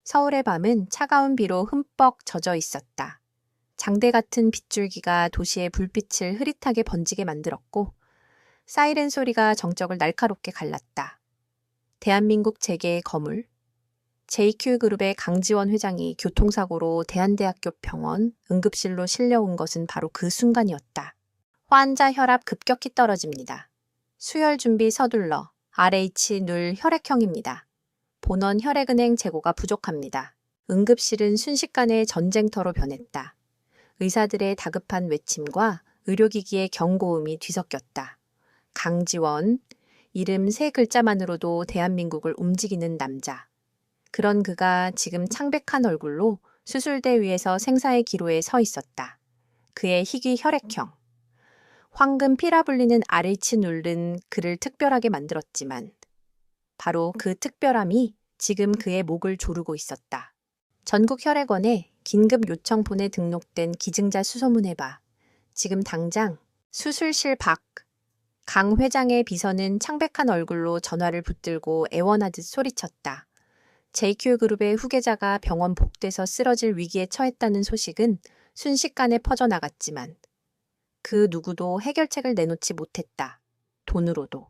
서울의 밤은 차가운 비로 흠뻑 젖어 있었다. 장대 같은 빗줄기가 도시의 불빛을 흐릿하게 번지게 만들었고 사이렌 소리가 정적을 날카롭게 갈랐다. 대한민국 재계의 거물, JQ그룹의 강지원 회장이 교통사고로 대한대학교 병원 응급실로 실려온 것은 바로 그 순간이었다. 환자 혈압 급격히 떨어집니다. 수혈 준비 서둘러 RH 눌 혈액형입니다. 본원 혈액은행 재고가 부족합니다. 응급실은 순식간에 전쟁터로 변했다. 의사들의 다급한 외침과 의료기기의 경고음이 뒤섞였다. 강지원, 이름 세 글자만으로도 대한민국을 움직이는 남자. 그런 그가 지금 창백한 얼굴로 수술대 위에서 생사의 기로에 서 있었다. 그의 희귀 혈액형. 황금 피라 불리는 RH 눌은 그를 특별하게 만들었지만 바로 그 특별함이 지금 그의 목을 조르고 있었다. 전국 혈액원에 긴급 요청폰에 등록된 기증자 수소문해봐. 지금 당장 수술실 밖. 강 회장의 비서는 창백한 얼굴로 전화를 붙들고 애원하듯 소리쳤다. JQ그룹의 후계자가 병원 복도에서 쓰러질 위기에 처했다는 소식은 순식간에 퍼져나갔지만 그 누구도 해결책을 내놓지 못했다. 돈으로도.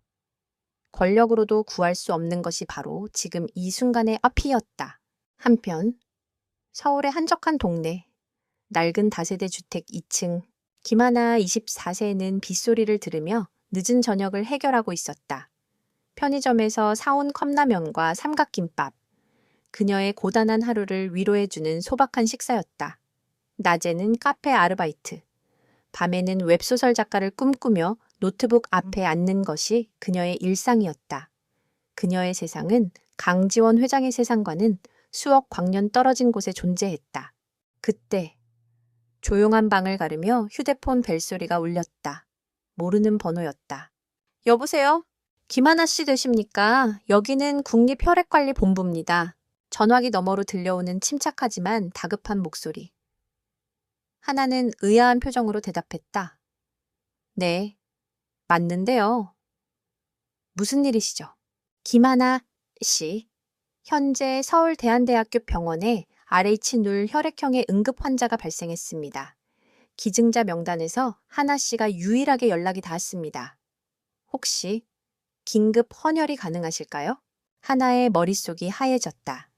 권력으로도 구할 수 없는 것이 바로 지금 이 순간의 앞이었다. 한편 서울의 한적한 동네, 낡은 다세대 주택 2층, 김하나 24세는 빗소리를 들으며 늦은 저녁을 해결하고 있었다. 편의점에서 사온 컵라면과 삼각김밥, 그녀의 고단한 하루를 위로해주는 소박한 식사였다. 낮에는 카페 아르바이트, 밤에는 웹소설 작가를 꿈꾸며 노트북 앞에 앉는 것이 그녀의 일상이었다. 그녀의 세상은 강지원 회장의 세상과는 수억 광년 떨어진 곳에 존재했다. 그때 조용한 방을 가르며 휴대폰 벨소리가 울렸다. 모르는 번호였다. 여보세요? 김하나 씨 되십니까? 여기는 국립혈액관리본부입니다. 전화기 너머로 들려오는 침착하지만 다급한 목소리. 하나는 의아한 표정으로 대답했다. 네, 맞는데요. 무슨 일이시죠? 김하나 씨, 현재 서울대한대학교 병원에 RH 눌 혈액형의 응급 환자가 발생했습니다. 기증자 명단에서 하나 씨가 유일하게 연락이 닿았습니다. 혹시 긴급 헌혈이 가능하실까요? 하나의 머릿속이 하얘졌다.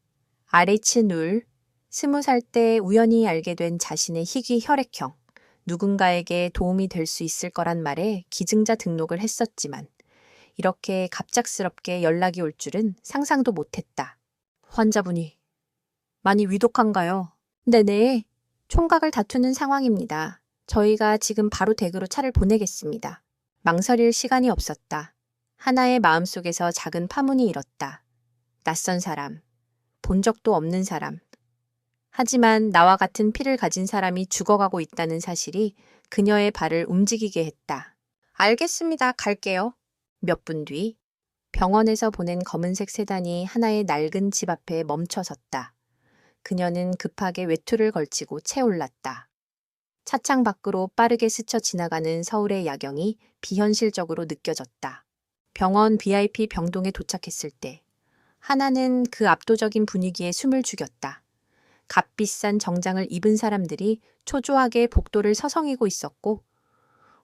RH 눌, 20살 때 우연히 알게 된 자신의 희귀 혈액형, 누군가에게 도움이 될 수 있을 거란 말에 기증자 등록을 했었지만 이렇게 갑작스럽게 연락이 올 줄은 상상도 못했다. 환자분이 많이 위독한가요? 네네, 총각을 다투는 상황입니다. 저희가 지금 바로 댁으로 차를 보내겠습니다. 망설일 시간이 없었다. 하나의 마음속에서 작은 파문이 일었다. 낯선 사람, 본 적도 없는 사람. 하지만 나와 같은 피를 가진 사람이 죽어가고 있다는 사실이 그녀의 발을 움직이게 했다. 알겠습니다. 갈게요. 몇 분 뒤 병원에서 보낸 검은색 세단이 하나의 낡은 집 앞에 멈춰 섰다. 그녀는 급하게 외투를 걸치고 채올랐다. 차창 밖으로 빠르게 스쳐 지나가는 서울의 야경이 비현실적으로 느껴졌다. 병원 VIP 병동에 도착했을 때 하나는 그 압도적인 분위기에 숨을 죽였다. 값비싼 정장을 입은 사람들이 초조하게 복도를 서성이고 있었고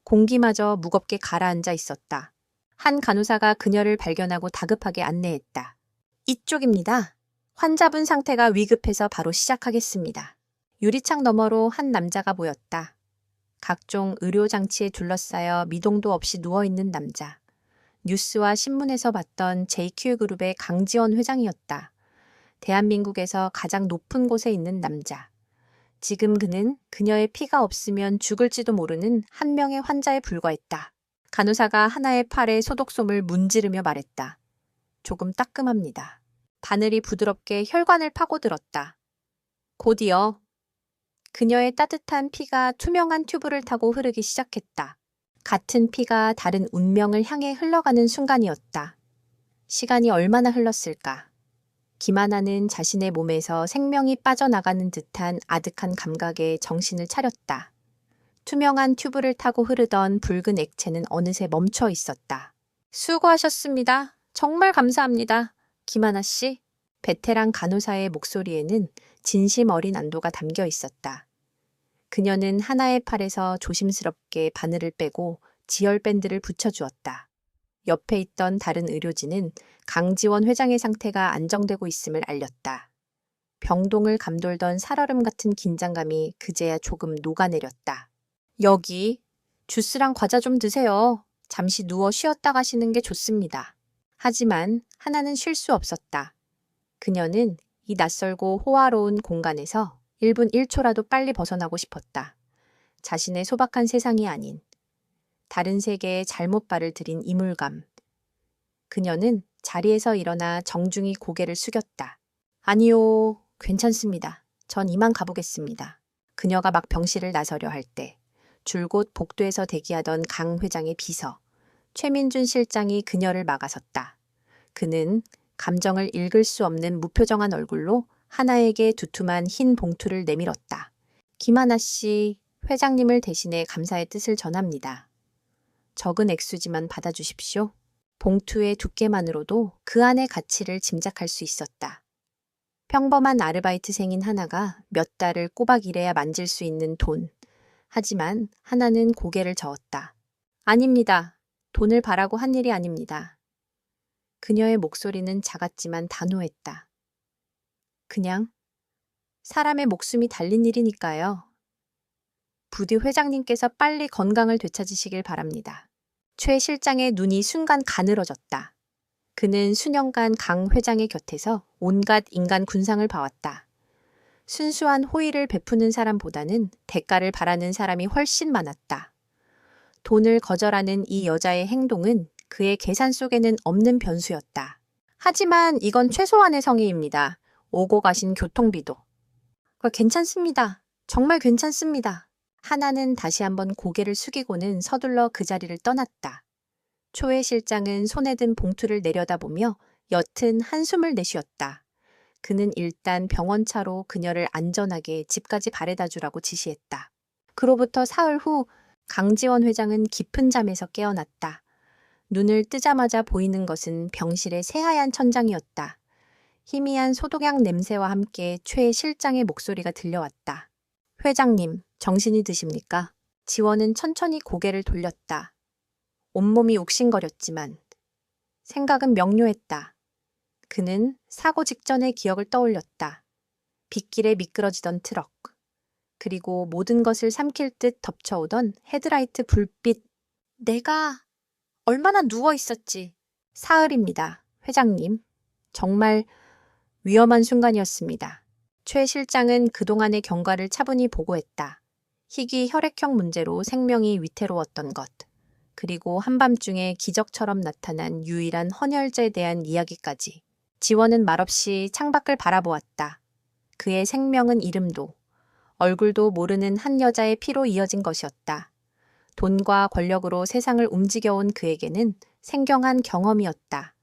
공기마저 무겁게 가라앉아 있었다. 한 간호사가 그녀를 발견하고 다급하게 안내했다. 이쪽입니다. 환자분 상태가 위급해서 바로 시작하겠습니다. 유리창 너머로 한 남자가 보였다. 각종 의료장치에 둘러싸여 미동도 없이 누워있는 남자. 뉴스와 신문에서 봤던 JQ그룹의 강지원 회장이었다. 대한민국에서 가장 높은 곳에 있는 남자. 지금 그는 그녀의 피가 없으면 죽을지도 모르는 한 명의 환자에 불과했다. 간호사가 하나의 팔에 소독솜을 문지르며 말했다. 조금 따끔합니다. 바늘이 부드럽게 혈관을 파고들었다. 곧이어 그녀의 따뜻한 피가 투명한 튜브를 타고 흐르기 시작했다. 같은 피가 다른 운명을 향해 흘러가는 순간이었다. 시간이 얼마나 흘렀을까? 김하나는 자신의 몸에서 생명이 빠져나가는 듯한 아득한 감각에 정신을 차렸다. 투명한 튜브를 타고 흐르던 붉은 액체는 어느새 멈춰 있었다. 수고하셨습니다. 정말 감사합니다. 김하나 씨. 베테랑 간호사의 목소리에는 진심 어린 안도가 담겨 있었다. 그녀는 하나의 팔에서 조심스럽게 바늘을 빼고 지혈밴드를 붙여주었다. 옆에 있던 다른 의료진은 강지원 회장의 상태가 안정되고 있음을 알렸다. 병동을 감돌던 살얼음 같은 긴장감이 그제야 조금 녹아내렸다. 여기 주스랑 과자 좀 드세요. 잠시 누워 쉬었다 가시는 게 좋습니다. 하지만 하나는 쉴 수 없었다. 그녀는 이 낯설고 호화로운 공간에서 1분 1초라도 빨리 벗어나고 싶었다. 자신의 소박한 세상이 아닌 다른 세계에 잘못 발을 들인 이물감. 그녀는 자리에서 일어나 정중히 고개를 숙였다. 아니요, 괜찮습니다. 전 이만 가보겠습니다. 그녀가 막 병실을 나서려 할 때 줄곧 복도에서 대기하던 강 회장의 비서 최민준 실장이 그녀를 막아섰다. 그는 감정을 읽을 수 없는 무표정한 얼굴로 하나에게 두툼한 흰 봉투를 내밀었다. 김하나 씨, 회장님을 대신해 감사의 뜻을 전합니다. 적은 액수지만 받아주십시오. 봉투의 두께만으로도 그 안의 가치를 짐작할 수 있었다. 평범한 아르바이트생인 하나가 몇 달을 꼬박 일해야 만질 수 있는 돈. 하지만 하나는 고개를 저었다. 아닙니다. 돈을 바라고 한 일이 아닙니다. 그녀의 목소리는 작았지만 단호했다. 그냥 사람의 목숨이 달린 일이니까요. 부디 회장님께서 빨리 건강을 되찾으시길 바랍니다. 최 실장의 눈이 순간 가늘어졌다. 그는 수년간 강 회장의 곁에서 온갖 인간 군상을 봐왔다. 순수한 호의를 베푸는 사람보다는 대가를 바라는 사람이 훨씬 많았다. 돈을 거절하는 이 여자의 행동은 그의 계산 속에는 없는 변수였다. 하지만 이건 최소한의 성의입니다. 오고 가신 교통비도. 괜찮습니다. 정말 괜찮습니다. 하나는 다시 한번 고개를 숙이고는 서둘러 그 자리를 떠났다. 초회 실장은 손에 든 봉투를 내려다보며 옅은 한숨을 내쉬었다. 그는 일단 병원차로 그녀를 안전하게 집까지 바래다 주라고 지시했다. 그로부터 사흘 후 강지원 회장은 깊은 잠에서 깨어났다. 눈을 뜨자마자 보이는 것은 병실의 새하얀 천장이었다. 희미한 소독약 냄새와 함께 최 실장의 목소리가 들려왔다. 회장님, 정신이 드십니까? 지원은 천천히 고개를 돌렸다. 온몸이 욱신거렸지만 생각은 명료했다. 그는 사고 직전의 기억을 떠올렸다. 빗길에 미끄러지던 트럭, 그리고 모든 것을 삼킬 듯 덮쳐오던 헤드라이트 불빛. 내가 얼마나 누워 있었지. 사흘입니다, 회장님. 정말 위험한 순간이었습니다. 최 실장은 그동안의 경과를 차분히 보고했다. 희귀 혈액형 문제로 생명이 위태로웠던 것, 그리고 한밤중에 기적처럼 나타난 유일한 헌혈제에 대한 이야기까지. 지원은 말없이 창밖을 바라보았다. 그의 생명은 이름도, 얼굴도 모르는 한 여자의 피로 이어진 것이었다. 돈과 권력으로 세상을 움직여온 그에게는 생경한 경험이었다.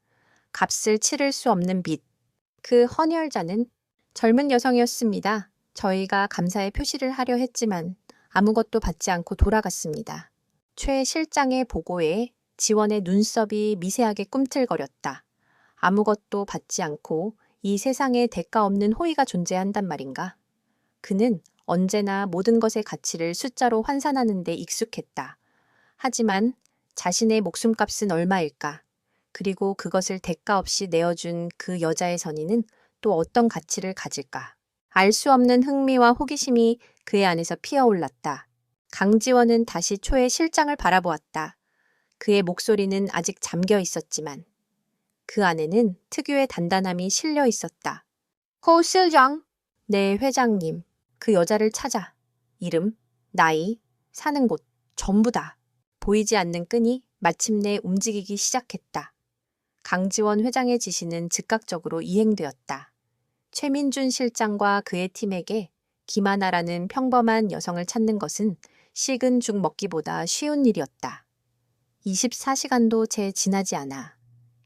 값을 치를 수 없는 빚. 그 헌혈자는 젊은 여성이었습니다. 저희가 감사의 표시를 하려 했지만 아무것도 받지 않고 돌아갔습니다. 최 실장의 보고에 지원의 눈썹이 미세하게 꿈틀거렸다. 아무것도 받지 않고 이 세상에 대가 없는 호의가 존재한단 말인가? 그는 언제나 모든 것의 가치를 숫자로 환산하는 데 익숙했다. 하지만 자신의 목숨값은 얼마일까? 그리고 그것을 대가 없이 내어준 그 여자의 선의는 또 어떤 가치를 가질까? 알 수 없는 흥미와 호기심이 그의 안에서 피어올랐다. 강지원은 다시 초의 실장을 바라보았다. 그의 목소리는 아직 잠겨 있었지만 그 안에는 특유의 단단함이 실려 있었다. 고 실장. 네, 회장님. 그 여자를 찾아. 이름, 나이, 사는 곳, 전부 다. 보이지 않는 끈이 마침내 움직이기 시작했다. 강지원 회장의 지시는 즉각적으로 이행되었다. 최민준 실장과 그의 팀에게 김하나라는 평범한 여성을 찾는 것은 식은 죽 먹기보다 쉬운 일이었다. 24시간도 채 지나지 않아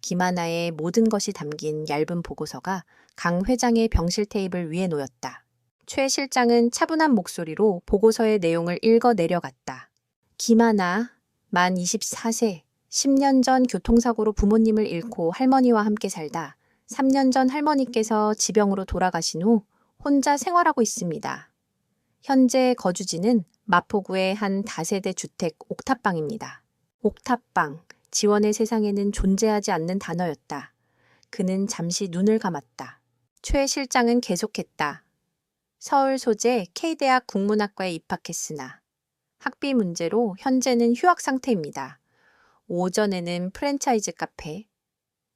김하나의 모든 것이 담긴 얇은 보고서가 강 회장의 병실 테이블 위에 놓였다. 최 실장은 차분한 목소리로 보고서의 내용을 읽어 내려갔다. 김하나, 만 24세, 10년 전 교통사고로 부모님을 잃고 할머니와 함께 살다 3년 전 할머니께서 지병으로 돌아가신 후 혼자 생활하고 있습니다. 현재 거주지는 마포구의 한 다세대 주택 옥탑방입니다. 옥탑방, 지원의 세상에는 존재하지 않는 단어였다. 그는 잠시 눈을 감았다. 최 실장은 계속했다. 서울 소재 K대학 국문학과에 입학했으나 학비 문제로 현재는 휴학 상태입니다. 오전에는 프랜차이즈 카페,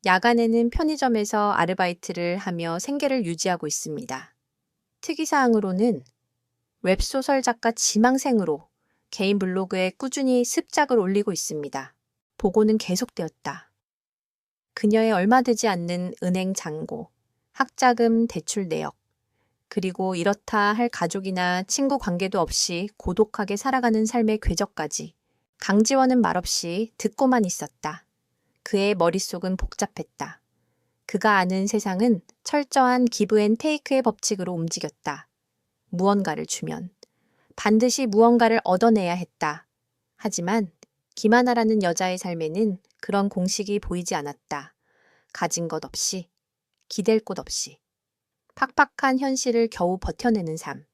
야간에는 편의점에서 아르바이트를 하며 생계를 유지하고 있습니다. 특이사항으로는 웹소설 작가 지망생으로 개인 블로그에 꾸준히 습작을 올리고 있습니다. 보고는 계속되었다. 그녀의 얼마 되지 않는 은행 잔고, 학자금 대출 내역, 그리고 이렇다 할 가족이나 친구 관계도 없이 고독하게 살아가는 삶의 궤적까지 강지원은 말없이 듣고만 있었다. 그의 머릿속은 복잡했다. 그가 아는 세상은 철저한 기브 앤 테이크의 법칙으로 움직였다. 무언가를 주면 반드시 무언가를 얻어내야 했다. 하지만 김하나라는 여자의 삶에는 그런 공식이 보이지 않았다. 가진 것 없이, 기댈 곳 없이, 팍팍한 현실을 겨우 버텨내는 삶.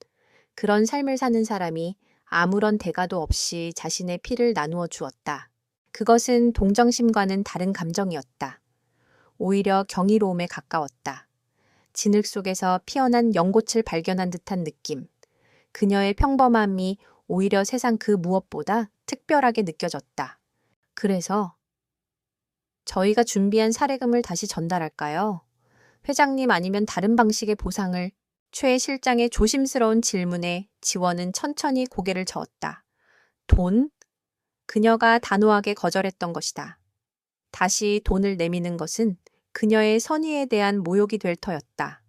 그런 삶을 사는 사람이 아무런 대가도 없이 자신의 피를 나누어 주었다. 그것은 동정심과는 다른 감정이었다. 오히려 경이로움에 가까웠다. 진흙 속에서 피어난 연꽃을 발견한 듯한 느낌. 그녀의 평범함이 오히려 세상 그 무엇보다 특별하게 느껴졌다. 그래서 저희가 준비한 사례금을 다시 전달할까요? 회장님 아니면 다른 방식의 보상을. 최 실장의 조심스러운 질문에 지원은 천천히 고개를 저었다. 돈? 그녀가 단호하게 거절했던 것이다. 다시 돈을 내미는 것은 그녀의 선의에 대한 모욕이 될 터였다.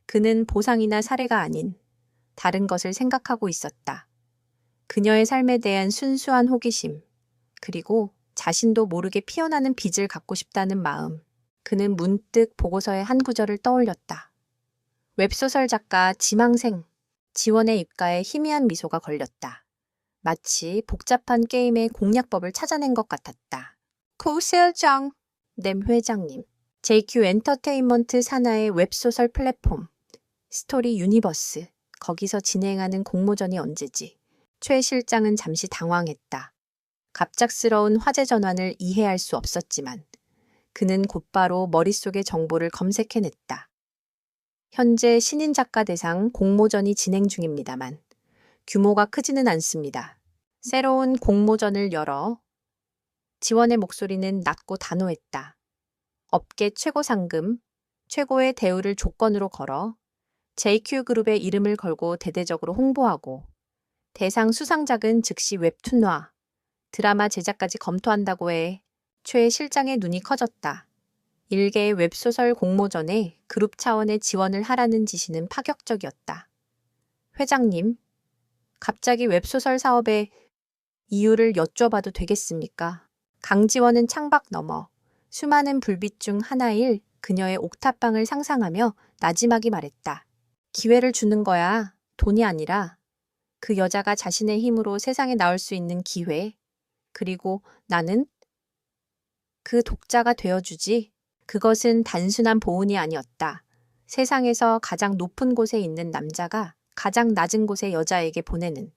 그는 보상이나 사례가 아닌 다른 것을 생각하고 있었다. 그녀의 삶에 대한 순수한 호기심, 그리고 자신도 모르게 피어나는 빚을 갚고 싶다는 마음. 그는 문득 보고서의 한 구절을 떠올렸다. 웹소설 작가 지망생, 지원의 입가에 희미한 미소가 걸렸다. 마치 복잡한 게임의 공략법을 찾아낸 것 같았다. 고 실장, 램 회장님, JQ 엔터테인먼트 산하의 웹소설 플랫폼, 스토리 유니버스, 거기서 진행하는 공모전이 언제지? 최 실장은 잠시 당황했다. 갑작스러운 화제 전환을 이해할 수 없었지만 그는 곧바로 머릿속의 정보를 검색해냈다. 현재 신인 작가 대상 공모전이 진행 중입니다만 규모가 크지는 않습니다. 새로운 공모전을 열어 지원의 목소리는 낮고 단호했다. 업계 최고 상금, 최고의 대우를 조건으로 걸어 JQ그룹의 이름을 걸고 대대적으로 홍보하고 대상 수상작은 즉시 웹툰화, 드라마 제작까지 검토한다고 해. 최 실장의 눈이 커졌다. 일개의 웹소설 공모전에 그룹 차원의 지원을 하라는 지시는 파격적이었다. 회장님, 갑자기 웹소설 사업의 이유를 여쭤봐도 되겠습니까? 강지원은 창밖 너머 수많은 불빛 중 하나일 그녀의 옥탑방을 상상하며 나지막이 말했다. 기회를 주는 거야. 돈이 아니라. 그 여자가 자신의 힘으로 세상에 나올 수 있는 기회. 그리고 나는 그 독자가 되어주지. 그것은 단순한 보은이 아니었다. 세상에서 가장 높은 곳에 있는 남자가 가장 낮은 곳의 여자에게 보내는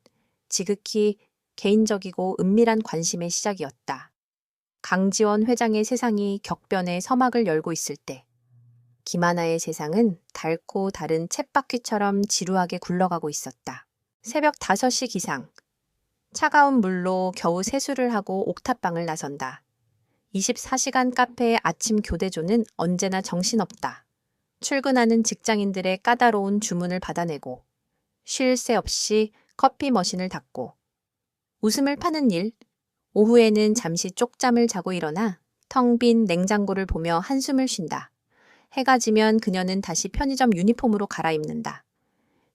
지극히 개인적이고 은밀한 관심의 시작이었다. 강지원 회장의 세상이 격변의 서막을 열고 있을 때 김하나의 세상은 닳고 다른 쳇바퀴처럼 지루하게 굴러가고 있었다. 새벽 5시 기상. 차가운 물로 겨우 세수를 하고 옥탑방을 나선다. 24시간 카페의 아침 교대조는 언제나 정신없다. 출근하는 직장인들의 까다로운 주문을 받아내고 쉴 새 없이 커피 머신을 닫고 웃음을 파는 일. 오후에는 잠시 쪽잠을 자고 일어나 텅 빈 냉장고를 보며 한숨을 쉰다. 해가 지면 그녀는 다시 편의점 유니폼으로 갈아입는다.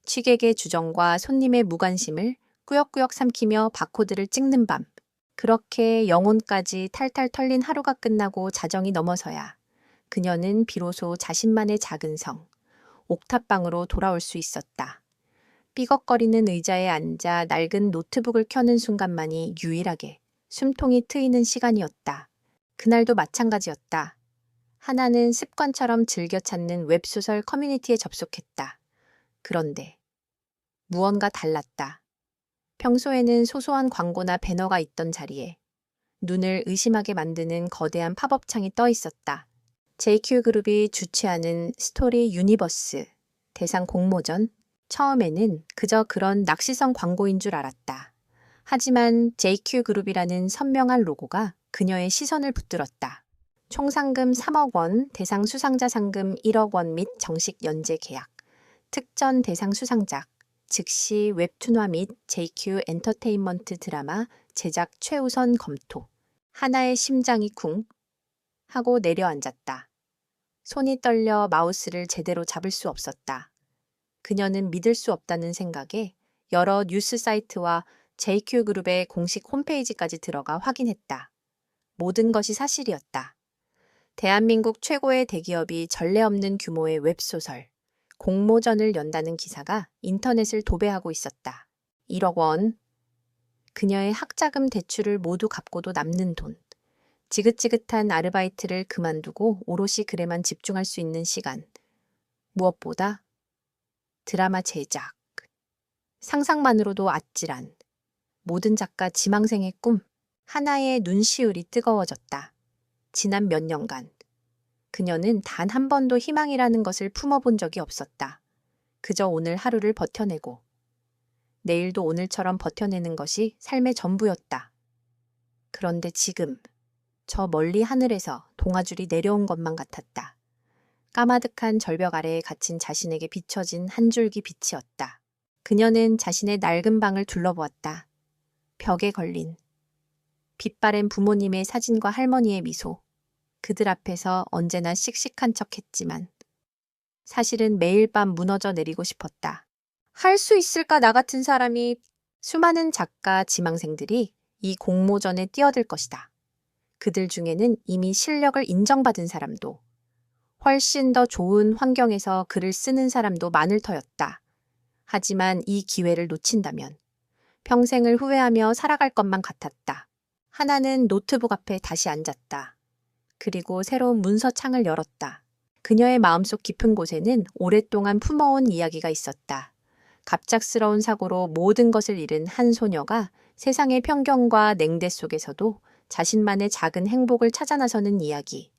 취객의 주정과 손님의 무관심을 꾸역꾸역 삼키며 바코드를 찍는 밤. 그렇게 영혼까지 탈탈 털린 하루가 끝나고 자정이 넘어서야 그녀는 비로소 자신만의 작은 성, 옥탑방으로 돌아올 수 있었다. 삐걱거리는 의자에 앉아 낡은 노트북을 켜는 순간만이 유일하게 숨통이 트이는 시간이었다. 그날도 마찬가지였다. 하나는 습관처럼 즐겨 찾는 웹소설 커뮤니티에 접속했다. 그런데 무언가 달랐다. 평소에는 소소한 광고나 배너가 있던 자리에 눈을 의심하게 만드는 거대한 팝업 창이 떠 있었다. JQ그룹이 주최하는 스토리 유니버스 대상 공모전. 처음에는 그저 그런 낚시성 광고인 줄 알았다. 하지만 JQ그룹이라는 선명한 로고가 그녀의 시선을 붙들었다. 총 상금 3억 원, 대상 수상자 상금 1억 원 및 정식 연재 계약, 특전 대상 수상작, 즉시 웹툰화 및 JQ 엔터테인먼트 드라마 제작 최우선 검토. 하나의 심장이 쿵 하고 내려앉았다. 손이 떨려 마우스를 제대로 잡을 수 없었다. 그녀는 믿을 수 없다는 생각에 여러 뉴스 사이트와 JQ그룹의 공식 홈페이지까지 들어가 확인했다. 모든 것이 사실이었다. 대한민국 최고의 대기업이 전례 없는 규모의 웹소설, 공모전을 연다는 기사가 인터넷을 도배하고 있었다. 1억 원. 그녀의 학자금 대출을 모두 갚고도 남는 돈. 지긋지긋한 아르바이트를 그만두고 오롯이 글에만 집중할 수 있는 시간. 무엇보다 드라마 제작. 상상만으로도 아찔한 모든 작가 지망생의 꿈. 하나의 눈시울이 뜨거워졌다. 지난 몇 년간 그녀는 단 한 번도 희망이라는 것을 품어본 적이 없었다. 그저 오늘 하루를 버텨내고 내일도 오늘처럼 버텨내는 것이 삶의 전부였다. 그런데 지금 저 멀리 하늘에서 동아줄이 내려온 것만 같았다. 까마득한 절벽 아래에 갇힌 자신에게 비춰진 한 줄기 빛이었다. 그녀는 자신의 낡은 방을 둘러보았다. 벽에 걸린 빛바랜 부모님의 사진과 할머니의 미소. 그들 앞에서 언제나 씩씩한 척했지만 사실은 매일 밤 무너져 내리고 싶었다. 할 수 있을까 나 같은 사람이. 수많은 작가 지망생들이 이 공모전에 뛰어들 것이다. 그들 중에는 이미 실력을 인정받은 사람도, 훨씬 더 좋은 환경에서 글을 쓰는 사람도 많을 터였다. 하지만 이 기회를 놓친다면 평생을 후회하며 살아갈 것만 같았다. 하나는 노트북 앞에 다시 앉았다. 그리고 새로운 문서 창을 열었다. 그녀의 마음속 깊은 곳에는 오랫동안 품어온 이야기가 있었다. 갑작스러운 사고로 모든 것을 잃은 한 소녀가 세상의 편견과 냉대 속에서도 자신만의 작은 행복을 찾아 나서는 이야기.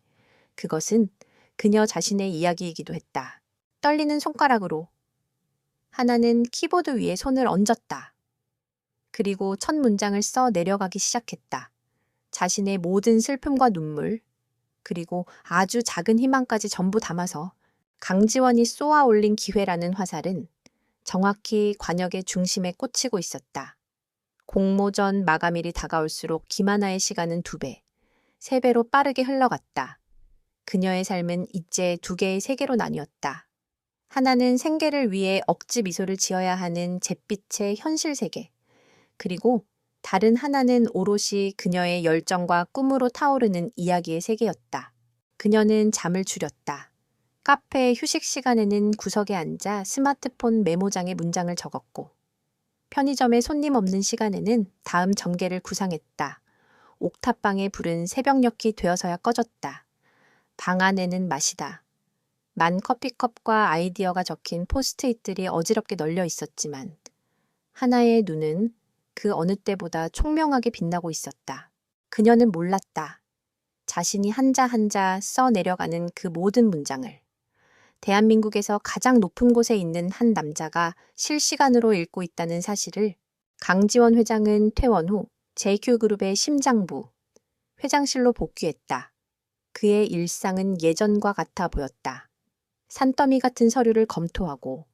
그것은 그녀 자신의 이야기이기도 했다. 떨리는 손가락으로 하나는 키보드 위에 손을 얹었다. 그리고 첫 문장을 써 내려가기 시작했다. 자신의 모든 슬픔과 눈물, 그리고 아주 작은 희망까지 전부 담아서 강지원이 쏘아 올린 기회라는 화살은 정확히 관역의 중심에 꽂히고 있었다. 공모전 마감일이 다가올수록 김하나의 시간은 2배, 3배로 빠르게 흘러갔다. 그녀의 삶은 이제 2개의 세계로 나뉘었다. 하나는 생계를 위해 억지 미소를 지어야 하는 잿빛의 현실 세계, 그리고 다른 하나는 오롯이 그녀의 열정과 꿈으로 타오르는 이야기의 세계였다. 그녀는 잠을 줄였다. 카페의 휴식 시간에는 구석에 앉아 스마트폰 메모장에 문장을 적었고, 편의점에 손님 없는 시간에는 다음 전개를 구상했다. 옥탑방의 불은 새벽녘이 되어서야 꺼졌다. 방 안에는 맛이다. 만 커피컵과 아이디어가 적힌 포스트잇들이 어지럽게 널려 있었지만 하나의 눈은 그 어느 때보다 총명하게 빛나고 있었다. 그녀는 몰랐다. 자신이 한자 한자 써 내려가는 그 모든 문장을 대한민국에서 가장 높은 곳에 있는 한 남자가 실시간으로 읽고 있다는 사실을. 강지원 회장은 퇴원 후 JQ그룹의 심장부, 회장실로 복귀했다. 그의 일상은 예전과 같아 보였다. 산더미 같은 서류를 검토하고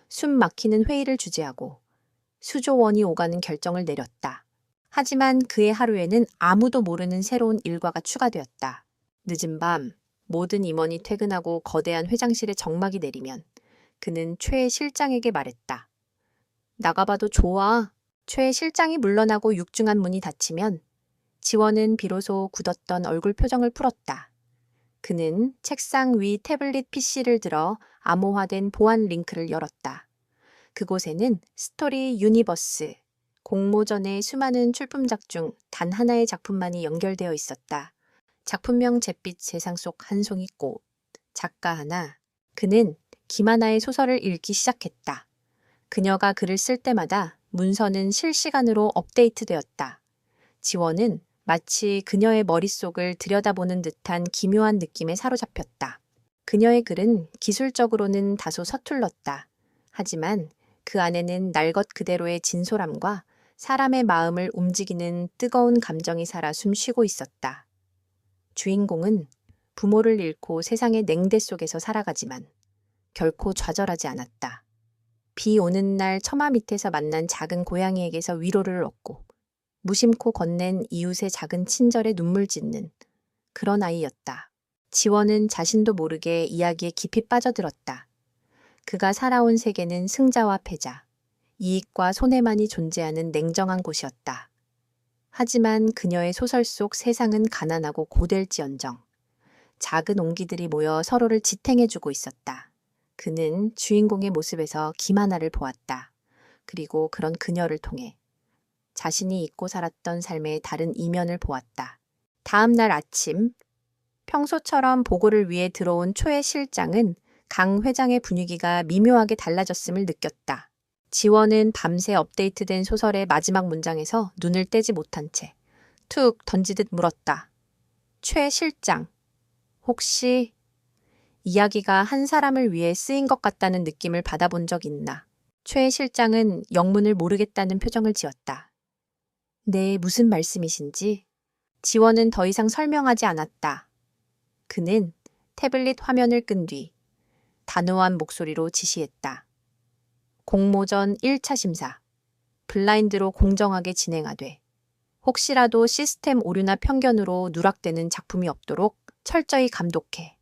숨 막히는 회의를 주재하고 수조 원이 오가는 결정을 내렸다. 하지만 그의 하루에는 아무도 모르는 새로운 일과가 추가되었다. 늦은 밤 모든 임원이 퇴근하고 거대한 회장실에 정막이 내리면 그는 최 실장에게 말했다. 나가봐도 좋아. 최 실장이 물러나고 육중한 문이 닫히면 지원은 비로소 굳었던 얼굴 표정을 풀었다. 그는 책상 위 태블릿 PC를 들어 암호화된 보안 링크를 열었다. 그곳에는 스토리 유니버스, 공모전의 수많은 출품작 중 단 하나의 작품만이 연결되어 있었다. 작품명 잿빛 세상 속 한 송이 꽃. 작가 하나. 그는 김하나의 소설을 읽기 시작했다. 그녀가 글을 쓸 때마다 문서는 실시간으로 업데이트되었다. 지원은 마치 그녀의 머릿속을 들여다보는 듯한 기묘한 느낌에 사로잡혔다. 그녀의 글은 기술적으로는 다소 서툴렀다. 하지만 그 안에는 날 것 그대로의 진솔함과 사람의 마음을 움직이는 뜨거운 감정이 살아 숨쉬고 있었다. 주인공은 부모를 잃고 세상의 냉대 속에서 살아가지만 결코 좌절하지 않았다. 비 오는 날 처마 밑에서 만난 작은 고양이에게서 위로를 얻고 무심코 건넨 이웃의 작은 친절에 눈물 짓는 그런 아이였다. 지원은 자신도 모르게 이야기에 깊이 빠져들었다. 그가 살아온 세계는 승자와 패자, 이익과 손해만이 존재하는 냉정한 곳이었다. 하지만 그녀의 소설 속 세상은 가난하고 고될지언정 작은 옹기들이 모여 서로를 지탱해주고 있었다. 그는 주인공의 모습에서 김하나를 보았다. 그리고 그런 그녀를 통해 자신이 잊고 살았던 삶의 다른 이면을 보았다. 다음 날 아침, 평소처럼 보고를 위해 들어온 초의 실장은 강 회장의 분위기가 미묘하게 달라졌음을 느꼈다. 지원은 밤새 업데이트된 소설의 마지막 문장에서 눈을 떼지 못한 채 툭 던지듯 물었다. 최 실장, 혹시 이야기가 한 사람을 위해 쓰인 것 같다는 느낌을 받아본 적 있나? 최 실장은 영문을 모르겠다는 표정을 지었다. 네, 무슨 말씀이신지? 지원은 더 이상 설명하지 않았다. 그는 태블릿 화면을 끈 뒤 단호한 목소리로 지시했다. 공모전 1차 심사. 블라인드로 공정하게 진행하되 혹시라도 시스템 오류나 편견으로 누락되는 작품이 없도록 철저히 감독해.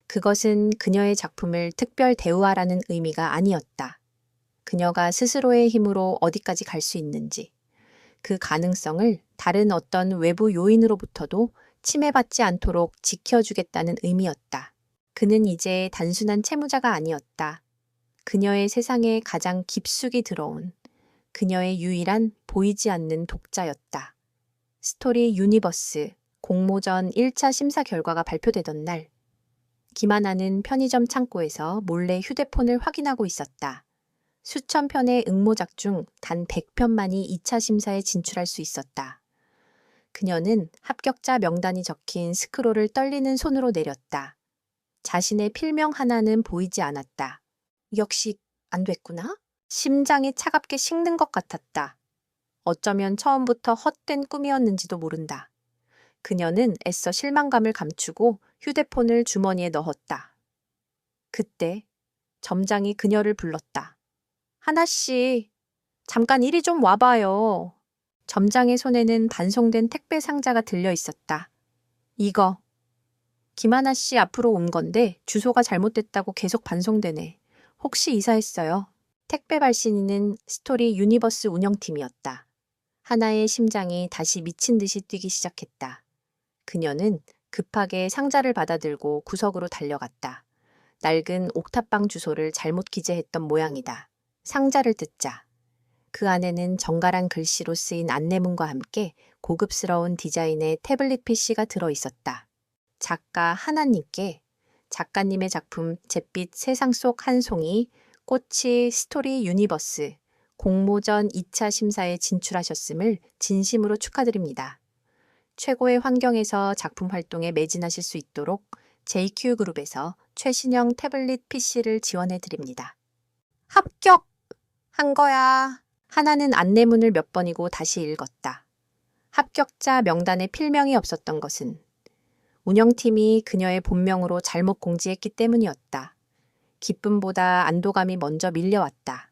그것은 그녀의 작품을 특별 대우하라는 의미가 아니었다. 그녀가 스스로의 힘으로 어디까지 갈 수 있는지, 그 가능성을 다른 어떤 외부 요인으로부터도 침해받지 않도록 지켜주겠다는 의미였다. 그는 이제 단순한 채무자가 아니었다. 그녀의 세상에 가장 깊숙이 들어온 그녀의 유일한 보이지 않는 독자였다. 스토리 유니버스 공모전 1차 심사 결과가 발표되던 날, 김하나는 편의점 창고에서 몰래 휴대폰을 확인하고 있었다. 수천 편의 응모작 중 단 100편만이 2차 심사에 진출할 수 있었다. 그녀는 합격자 명단이 적힌 스크롤을 떨리는 손으로 내렸다. 자신의 필명 하나는 보이지 않았다. 역시 안 됐구나? 심장이 차갑게 식는 것 같았다. 어쩌면 처음부터 헛된 꿈이었는지도 모른다. 그녀는 애써 실망감을 감추고 휴대폰을 주머니에 넣었다. 그때 점장이 그녀를 불렀다. 하나씨, 잠깐 이리 좀 와봐요. 점장의 손에는 반송된 택배 상자가 들려 있었다. 이거. 김하나 씨 앞으로 온 건데 주소가 잘못됐다고 계속 반송되네. 혹시 이사했어요? 택배 발신인은 스토리 유니버스 운영팀이었다. 하나의 심장이 다시 미친 듯이 뛰기 시작했다. 그녀는 급하게 상자를 받아들고 구석으로 달려갔다. 낡은 옥탑방 주소를 잘못 기재했던 모양이다. 상자를 뜯자 그 안에는 정갈한 글씨로 쓰인 안내문과 함께 고급스러운 디자인의 태블릿 PC가 들어있었다. 작가 하나님께 작가님의 작품 잿빛 세상 속 한 송이 꽃이 스토리 유니버스 공모전 2차 심사에 진출하셨음을 진심으로 축하드립니다. 최고의 환경에서 작품 활동에 매진하실 수 있도록 JQ그룹에서 최신형 태블릿 PC를 지원해 드립니다. 합격! 한 거야. 하나는 안내문을 몇 번이고 다시 읽었다. 합격자 명단에 필명이 없었던 것은 운영팀이 그녀의 본명으로 잘못 공지했기 때문이었다. 기쁨보다 안도감이 먼저 밀려왔다.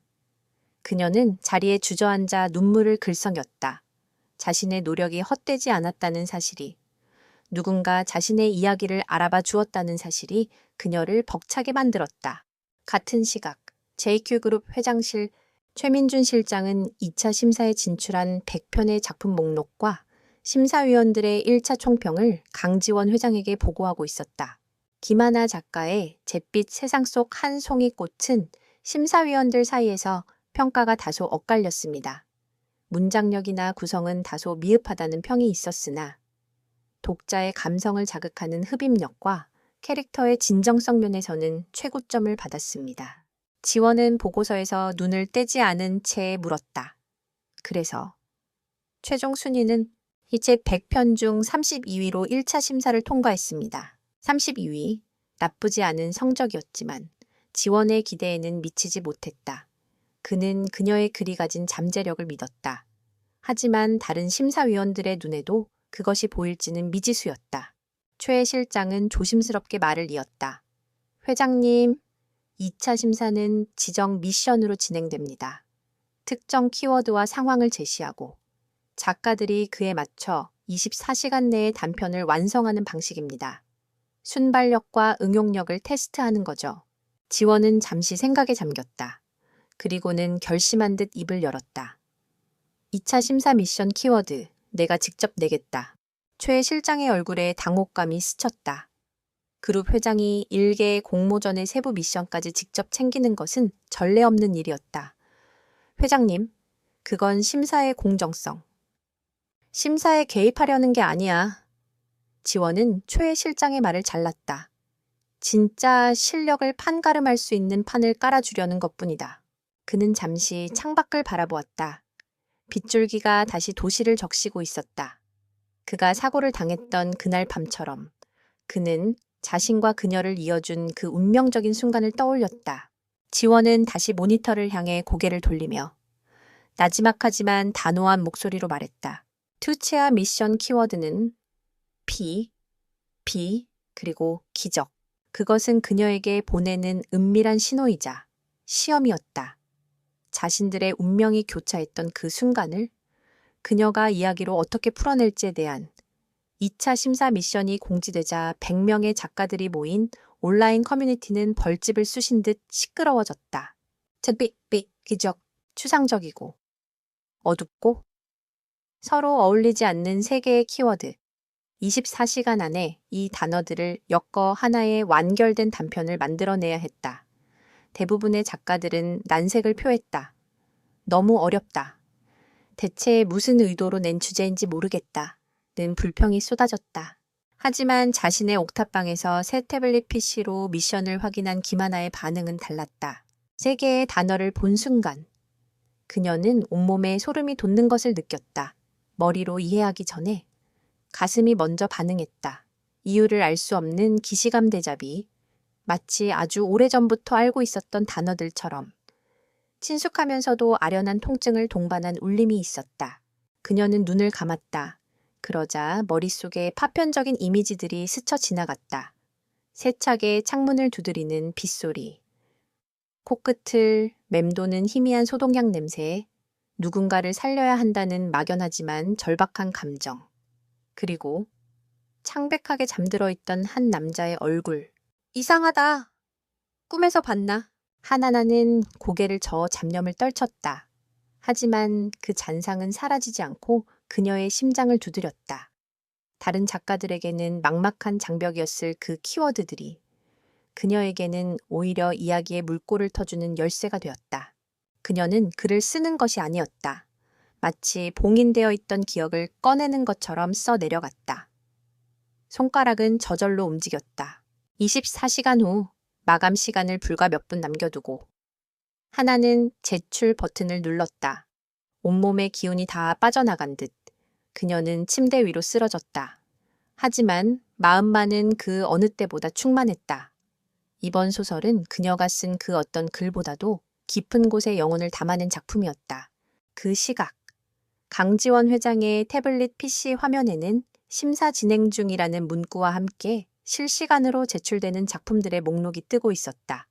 그녀는 자리에 주저앉아 눈물을 글썽였다. 자신의 노력이 헛되지 않았다는 사실이, 누군가 자신의 이야기를 알아봐 주었다는 사실이 그녀를 벅차게 만들었다. 같은 시각, JQ그룹 회장실 최민준 실장은 2차 심사에 진출한 100편의 작품 목록과 심사위원들의 1차 총평을 강지원 회장에게 보고하고 있었다. 김하나 작가의 잿빛 세상 속 한 송이 꽃은 심사위원들 사이에서 평가가 다소 엇갈렸습니다. 문장력이나 구성은 다소 미흡하다는 평이 있었으나 독자의 감성을 자극하는 흡입력과 캐릭터의 진정성 면에서는 최고점을 받았습니다. 지원은 보고서에서 눈을 떼지 않은 채 물었다. 그래서 최종 순위는 이 책 100편 중 32위로 1차 심사를 통과했습니다. 32위, 나쁘지 않은 성적이었지만 지원의 기대에는 미치지 못했다. 그는 그녀의 글이 가진 잠재력을 믿었다. 하지만 다른 심사위원들의 눈에도 그것이 보일지는 미지수였다. 최 실장은 조심스럽게 말을 이었다. 회장님, 2차 심사는 지정 미션으로 진행됩니다. 특정 키워드와 상황을 제시하고 작가들이 그에 맞춰 24시간 내에 단편을 완성하는 방식입니다. 순발력과 응용력을 테스트하는 거죠. 지원은 잠시 생각에 잠겼다. 그리고는 결심한 듯 입을 열었다. 2차 심사 미션 키워드, 내가 직접 내겠다. 최 실장의 얼굴에 당혹감이 스쳤다. 그룹 회장이 일개의 공모전의 세부 미션까지 직접 챙기는 것은 전례 없는 일이었다. 회장님, 그건 심사의 공정성. 심사에 개입하려는 게 아니야. 지원은 최 실장의 말을 잘랐다. 진짜 실력을 판가름할 수 있는 판을 깔아주려는 것뿐이다. 그는 잠시 창밖을 바라보았다. 빗줄기가 다시 도시를 적시고 있었다. 그가 사고를 당했던 그날 밤처럼 그는 자신과 그녀를 이어준 그 운명적인 순간을 떠올렸다. 지원은 다시 모니터를 향해 고개를 돌리며 나지막하지만 단호한 목소리로 말했다. 투치아 미션 키워드는 비, 그리고 기적. 그것은 그녀에게 보내는 은밀한 신호이자 시험이었다. 자신들의 운명이 교차했던 그 순간을 그녀가 이야기로 어떻게 풀어낼지에 대한 2차 심사 미션이 공지되자 100명의 작가들이 모인 온라인 커뮤니티는 벌집을 쑤신 듯 시끄러워졌다. 기적, 추상적이고 어둡고 서로 어울리지 않는 세 개의 키워드. 24시간 안에 이 단어들을 엮어 하나의 완결된 단편을 만들어내야 했다. 대부분의 작가들은 난색을 표했다. 너무 어렵다. 대체 무슨 의도로 낸 주제인지 모르겠다. 는 불평이 쏟아졌다. 하지만 자신의 옥탑방에서 새 태블릿 PC로 미션을 확인한 김하나의 반응은 달랐다. 세 개의 단어를 본 순간 그녀는 온몸에 소름이 돋는 것을 느꼈다. 머리로 이해하기 전에 가슴이 먼저 반응했다. 이유를 알 수 없는 기시감 대자비, 마치 아주 오래전부터 알고 있었던 단어들처럼 친숙하면서도 아련한 통증을 동반한 울림이 있었다. 그녀는 눈을 감았다. 그러자 머릿속에 파편적인 이미지들이 스쳐 지나갔다. 세차게 창문을 두드리는 빗소리, 코끝을 맴도는 희미한 소독약 냄새, 누군가를 살려야 한다는 막연하지만 절박한 감정, 그리고 창백하게 잠들어 있던 한 남자의 얼굴. 이상하다. 꿈에서 봤나? 하나나는 고개를 저어 잡념을 떨쳤다. 하지만 그 잔상은 사라지지 않고 그녀의 심장을 두드렸다. 다른 작가들에게는 막막한 장벽이었을 그 키워드들이 그녀에게는 오히려 이야기의 물꼬를 터주는 열쇠가 되었다. 그녀는 글을 쓰는 것이 아니었다. 마치 봉인되어 있던 기억을 꺼내는 것처럼 써 내려갔다. 손가락은 저절로 움직였다. 24시간 후 마감 시간을 불과 몇 분 남겨두고 하나는 제출 버튼을 눌렀다. 온몸의 기운이 다 빠져나간 듯 그녀는 침대 위로 쓰러졌다. 하지만 마음만은 그 어느 때보다 충만했다. 이번 소설은 그녀가 쓴 그 어떤 글보다도 깊은 곳에 영혼을 담아낸 작품이었다. 그 시각, 강지원 회장의 태블릿 PC 화면에는 심사 진행 중이라는 문구와 함께 실시간으로 제출되는 작품들의 목록이 뜨고 있었다.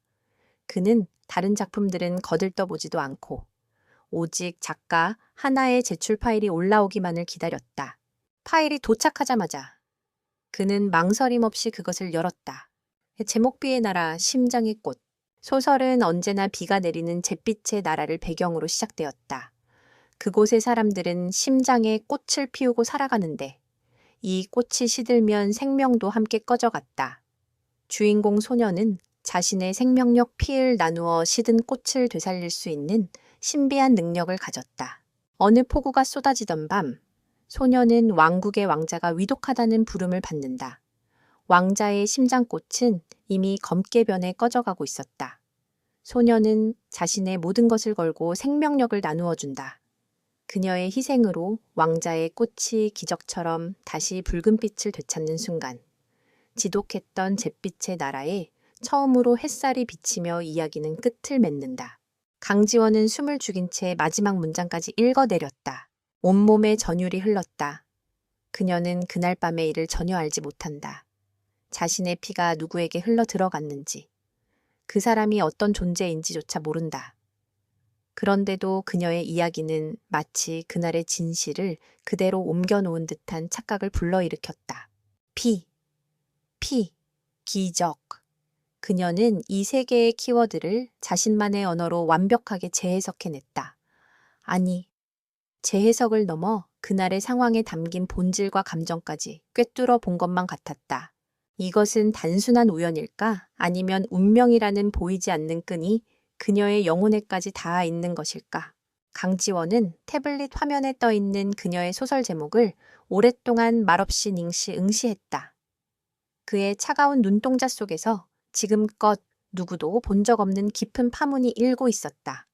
그는 다른 작품들은 거들떠보지도 않고 오직 작가 하나의 제출 파일이 올라오기만을 기다렸다. 파일이 도착하자마자 그는 망설임 없이 그것을 열었다. 제목비의 나라, 심장의 꽃. 소설은 언제나 비가 내리는 잿빛의 나라를 배경으로 시작되었다. 그곳의 사람들은 심장에 꽃을 피우고 살아가는데 이 꽃이 시들면 생명도 함께 꺼져갔다. 주인공 소녀는 자신의 생명력 피를 나누어 시든 꽃을 되살릴 수 있는 신비한 능력을 가졌다. 어느 폭우가 쏟아지던 밤, 소녀는 왕국의 왕자가 위독하다는 부름을 받는다. 왕자의 심장꽃은 이미 검게 변해 꺼져가고 있었다. 소녀는 자신의 모든 것을 걸고 생명력을 나누어 준다. 그녀의 희생으로 왕자의 꽃이 기적처럼 다시 붉은 빛을 되찾는 순간, 지독했던 잿빛의 나라에 처음으로 햇살이 비치며 이야기는 끝을 맺는다. 강지원은 숨을 죽인 채 마지막 문장까지 읽어내렸다. 온몸에 전율이 흘렀다. 그녀는 그날 밤의 일을 전혀 알지 못한다. 자신의 피가 누구에게 흘러 들어갔는지, 그 사람이 어떤 존재인지조차 모른다. 그런데도 그녀의 이야기는 마치 그날의 진실을 그대로 옮겨놓은 듯한 착각을 불러일으켰다. 피, 기적. 그녀는 이 세 개의 키워드를 자신만의 언어로 완벽하게 재해석해냈다. 아니, 재해석을 넘어 그날의 상황에 담긴 본질과 감정까지 꿰뚫어 본 것만 같았다. 이것은 단순한 우연일까? 아니면 운명이라는 보이지 않는 끈이 그녀의 영혼에까지 닿아 있는 것일까? 강지원은 태블릿 화면에 떠 있는 그녀의 소설 제목을 오랫동안 말없이 응시했다. 그의 차가운 눈동자 속에서 지금껏 누구도 본 적 없는 깊은 파문이 일고 있었다.